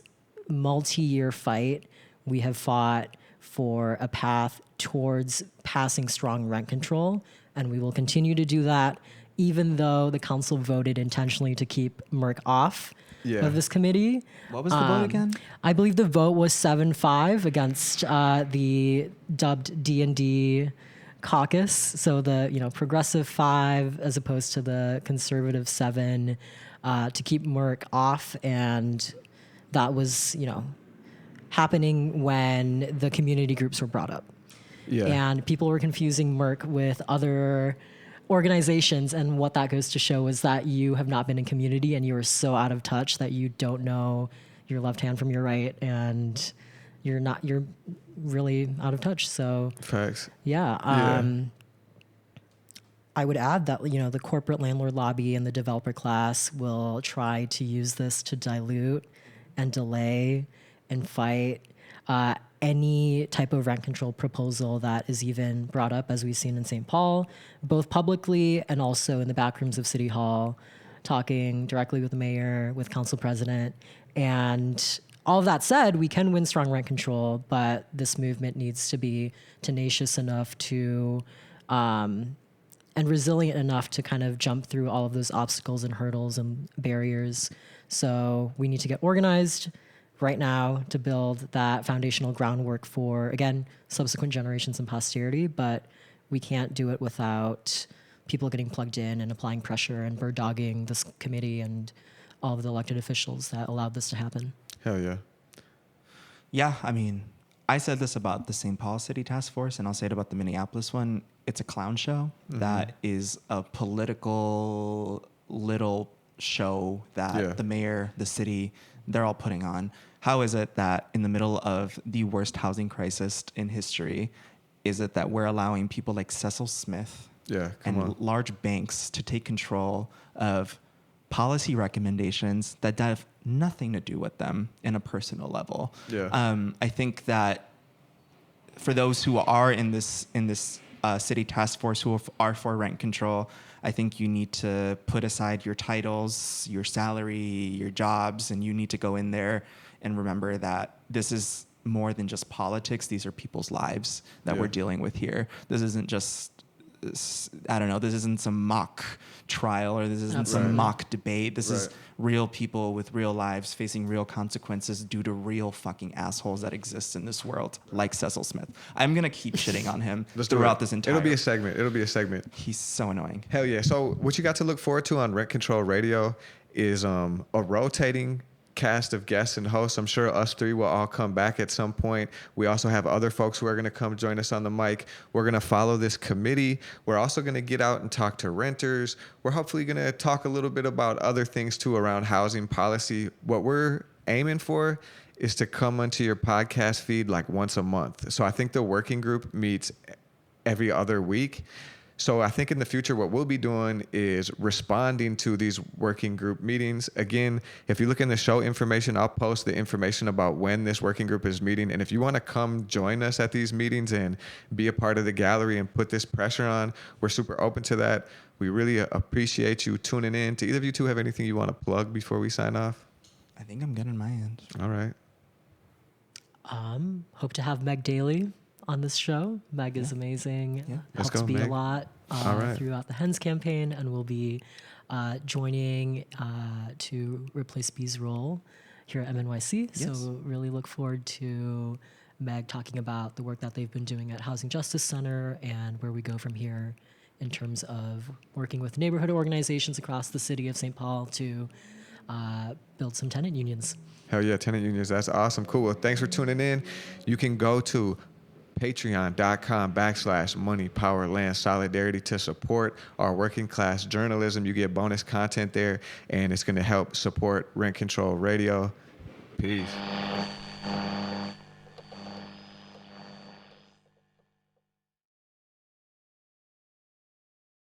multi-year fight, we have fought for a path towards passing strong rent control, and we will continue to do that, even though the council voted intentionally to keep Merck off of this committee. What was the vote again? I believe the vote was 7-5 against the dubbed D&D caucus, so the progressive 5 as opposed to the conservative 7 to keep Merck off, and that was happening when the community groups were brought up. And people were confusing Merck with other organizations, and what that goes to show is that you have not been in community and you are so out of touch that you don't know your left hand from your right, and you're really out of touch. So facts. I would add that the corporate landlord lobby and the developer class will try to use this to dilute and delay and fight any type of rent control proposal that is even brought up, as we've seen in St. Paul, both publicly and also in the back rooms of City Hall, talking directly with the mayor, with council president. And all of that said, we can win strong rent control, but this movement needs to be tenacious enough to, and resilient enough to kind of jump through all of those obstacles and hurdles and barriers. So we need to get organized. right now to build that foundational groundwork for, again, subsequent generations and posterity, but we can't do it without people getting plugged in and applying pressure and bird dogging this committee and all of the elected officials that allowed this to happen. Hell yeah. Yeah, I mean, I said this about the St. Paul City Task Force, and I'll say it about the Minneapolis one. It's a clown show that is a political little show that the mayor, the city, they're all putting on. How is it that in the middle of the worst housing crisis in history, is it that we're allowing people like Cecil Smith and large banks to take control of policy recommendations that have nothing to do with them in a personal level? I think that for those who are in this city task force who are for rent control, I think you need to put aside your titles, your salary, your jobs, and you need to go in there and remember that this is more than just politics. These are people's lives that we're dealing with here. This isn't just, I don't know, this isn't some mock trial or this isn't some mock debate. This is real people with real lives facing real consequences due to real fucking assholes that exist in this world, like Cecil Smith. I'm going to keep shitting on him throughout this entire... It'll be a segment. He's so annoying. Hell yeah. So what you got to look forward to on Rent Control Radio is a rotating cast of guests and hosts. I'm sure us three will all come back at some point. We also have other folks who are going to come join us on the mic. We're going to follow this committee. We're also going to get out and talk to renters. We're hopefully going to talk a little bit about other things too around housing policy. What we're aiming for is to come onto your podcast feed like once a month. So I think the working group meets every other week. So I think in the future, what we'll be doing is responding to these working group meetings. Again, if you look in the show information, I'll post the information about when this working group is meeting. And if you want to come join us at these meetings and be a part of the gallery and put this pressure on, we're super open to that. We really appreciate you tuning in. Do either of you two have anything you want to plug before we sign off? I think I'm good on my end. All right. Hope to have Meg Daly on this show. Meg is amazing. Let's Helps go, me Meg. a lot throughout the HENS campaign, and will be joining to replace B's role here at MNYC. Yes. So really look forward to Meg talking about the work that they've been doing at Housing Justice Center and where we go from here in terms of working with neighborhood organizations across the city of St. Paul to build some tenant unions. Hell yeah, tenant unions. That's awesome. Cool. Well, thanks for tuning in. You can go to patreon.com/money power land solidarity to support our working class journalism. You get bonus content there, and it's going to help support Rent Control Radio. Peace.